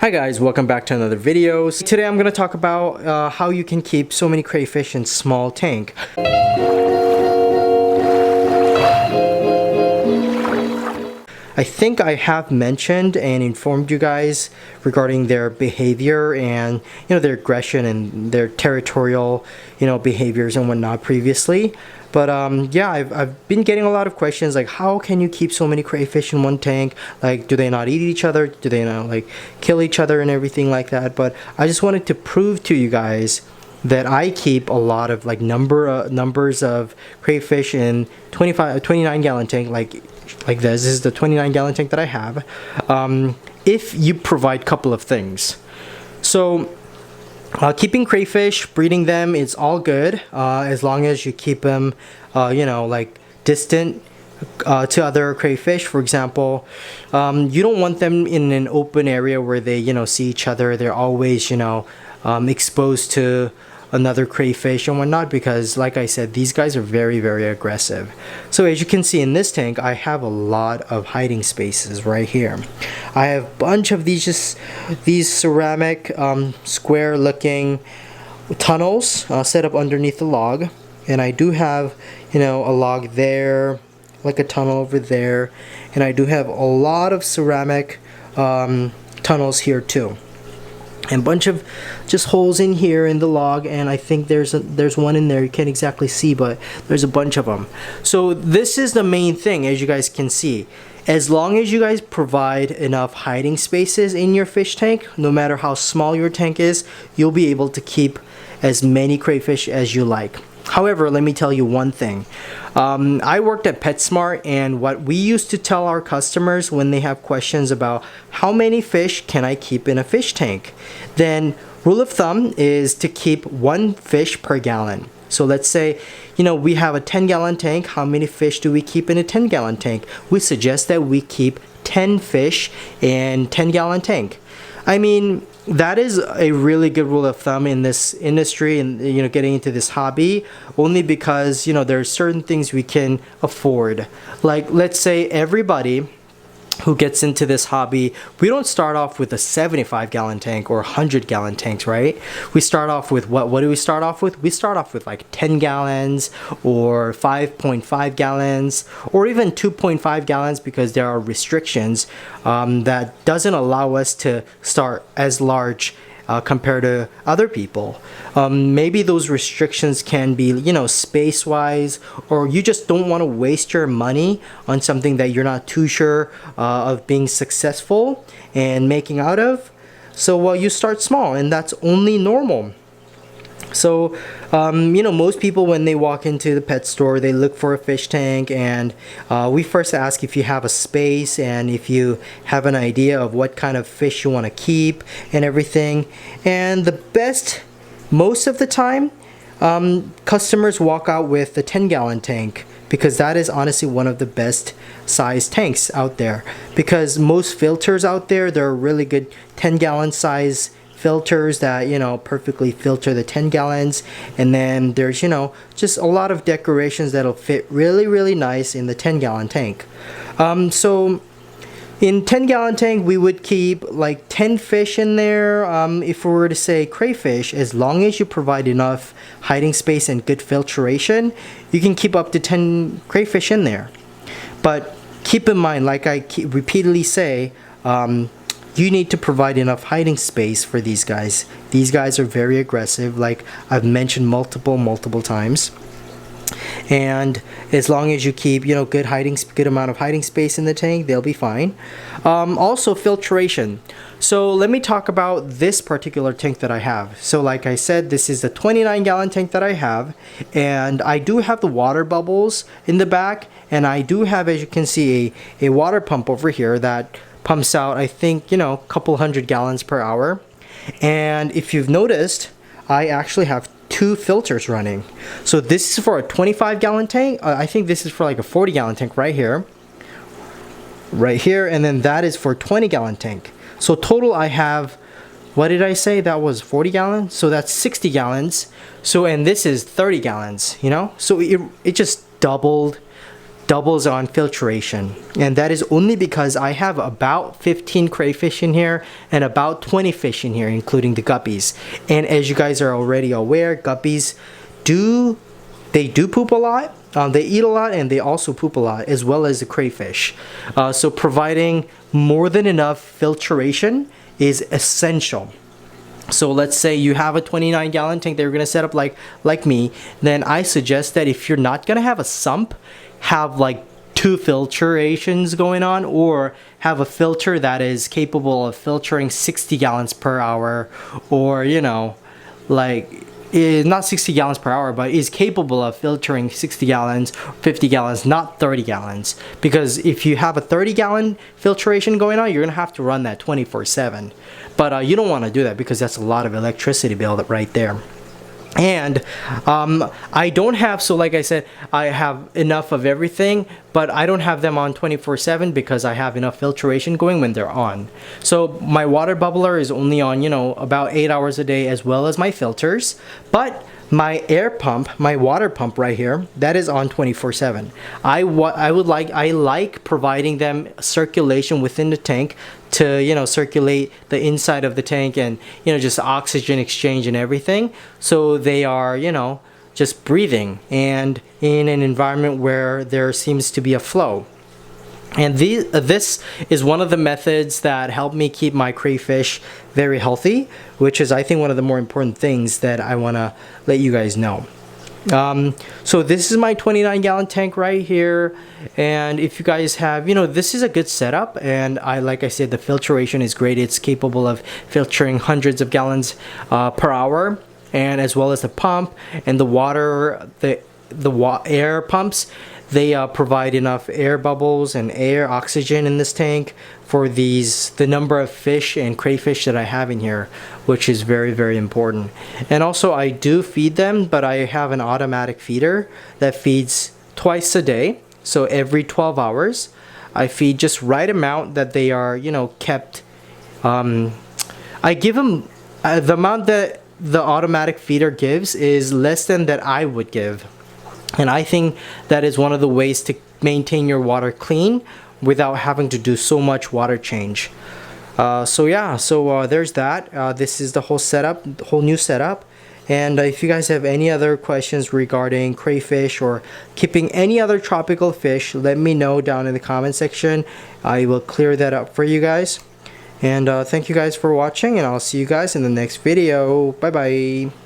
Hi guys, welcome back to another video. Today I'm going to talk about how you can keep so many crayfish in small tank. I think I have mentioned and informed you guys regarding their behavior and their aggression and their territorial behaviors and whatnot previously. But yeah, I've been getting a lot of questions like, how can you keep so many crayfish in one tank? Like, do they not eat each other? Do they not like kill each other and everything like that? But I just wanted to prove to you guys that I keep a lot of like numbers of crayfish in 29 gallon tank like this. This is the 29 gallon tank that I have. If you provide a couple of things. So keeping crayfish, breeding them, it's all good as long as you keep them like distant to other crayfish. For example, you don't want them in an open area where they see each other. They're always exposed to another crayfish and whatnot, because like I said, these guys are very aggressive. So as you can see in this tank, I have a lot of hiding spaces right here. I have a bunch of these ceramic square looking tunnels set up underneath the log, and I do have a log there, like a tunnel over there, and I do have a lot of ceramic tunnels here too. And a bunch of just holes in here in the log, and I think there's one in there you can't exactly see, but there's a bunch of them. So this is the main thing, as you guys can see. As long as you guys provide enough hiding spaces in your fish tank, no matter how small your tank is, you'll be able to keep as many crayfish as you like. However, let me tell you one thing. I worked at PetSmart, and what we used to tell our customers when they have questions about how many fish can I keep in a fish tank, then rule of thumb is to keep one fish per gallon. So let's say we have a 10-gallon tank. How many fish do we keep in a 10-gallon tank? We suggest that we keep 10 fish in 10-gallon tank. I mean, that is a really good rule of thumb in this industry and getting into this hobby, only because there are certain things we can afford. Like, let's say everybody who gets into this hobby, we don't start off with a 75-gallon tank or 100-gallon tanks, right? We start off with what do we start off with? We start off with like 10 gallons or 5.5 gallons or even 2.5 gallons, because there are restrictions that doesn't allow us to start as large compared to other people. Maybe those restrictions can be space wise, or you just don't want to waste your money on something that you're not too sure of being successful and making out of. So well, you start small, and that's only normal. So most people, when they walk into the pet store, they look for a fish tank, and we first ask if you have a space and if you have an idea of what kind of fish you want to keep and everything. And the best, most of the time, customers walk out with the 10-gallon tank, because that is honestly one of the best size tanks out there. Because most filters out there, they're really good 10-gallon size filters that perfectly filter the 10 gallons, and then there's just a lot of decorations that'll fit really nice in the 10-gallon tank. So in 10-gallon tank, we would keep like 10 fish in there. If we were to say crayfish, as long as you provide enough hiding space and good filtration, you can keep up to 10 crayfish in there. But keep in mind, like I repeatedly say, you need to provide enough hiding space for these guys. These guys are very aggressive, like I've mentioned multiple times. And as long as you keep good amount of hiding space in the tank, they'll be fine. Also filtration. So let me talk about this particular tank that I have. So like I said, this is the 29-gallon tank that I have, and I do have the water bubbles in the back, and I do have, as you can see, a water pump over here that pumps out, I think, a couple hundred gallons per hour. And if you've noticed, I actually have 2 filters running. So this is for a 25-gallon tank. I think this is for like a 40-gallon tank right here, and then that is for a 20-gallon tank. So total I have, what did I say? That was 40 gallons. So that's 60 gallons. So, and this is 30 gallons, so it just doubled doubles on filtration, and that is only because I have about 15 crayfish in here and about 20 fish in here, including the guppies. And as you guys are already aware, guppies do poop a lot. They eat a lot and they also poop a lot, as well as the crayfish. So providing more than enough filtration is essential. So let's say you have a 29-gallon tank that you're gonna set up like me. Then I suggest that if you're not gonna have a sump, have like 2 filtrations going on, or have a filter that is capable of filtering 60 gallons per hour, or not 60 gallons per hour, but is capable of filtering 60 gallons, 50 gallons, not 30 gallons. Because if you have a 30-gallon filtration going on, you're gonna have to run that 24/7. But you don't want to do that, because that's a lot of electricity bill right there. And I don't have, so like I said, I have enough of everything, but I don't have them on 24/7 because I have enough filtration going when they're on. So my water bubbler is only on, about 8 hours a day, as well as my filters. But my air pump, my water pump right here, that is on 24/7. I like providing them circulation within the tank to circulate the inside of the tank, and just oxygen exchange and everything, so they are just breathing and in an environment where there seems to be a flow. And this is one of the methods that help me keep my crayfish very healthy, which is, I think, one of the more important things that I want to let you guys know. So this is my 29-gallon tank right here, and if you guys have, this is a good setup, and like I said, the filtration is great. It's capable of filtering hundreds of gallons per hour, and as well as the pump and the water, the air pumps. They provide enough air bubbles and air oxygen in this tank for the number of fish and crayfish that I have in here, which is very, very important. And also, I do feed them, but I have an automatic feeder that feeds twice a day. So every 12 hours, I feed just right amount that they are, kept. I give them the amount that the automatic feeder gives is less than that I would give. And I think that is one of the ways to maintain your water clean without having to do so much water change. So there's that. This is the whole setup, the whole new setup. And if you guys have any other questions regarding crayfish or keeping any other tropical fish, let me know down in the comment section. I will clear that up for you guys. And thank you guys for watching, and I'll see you guys in the next video. Bye bye.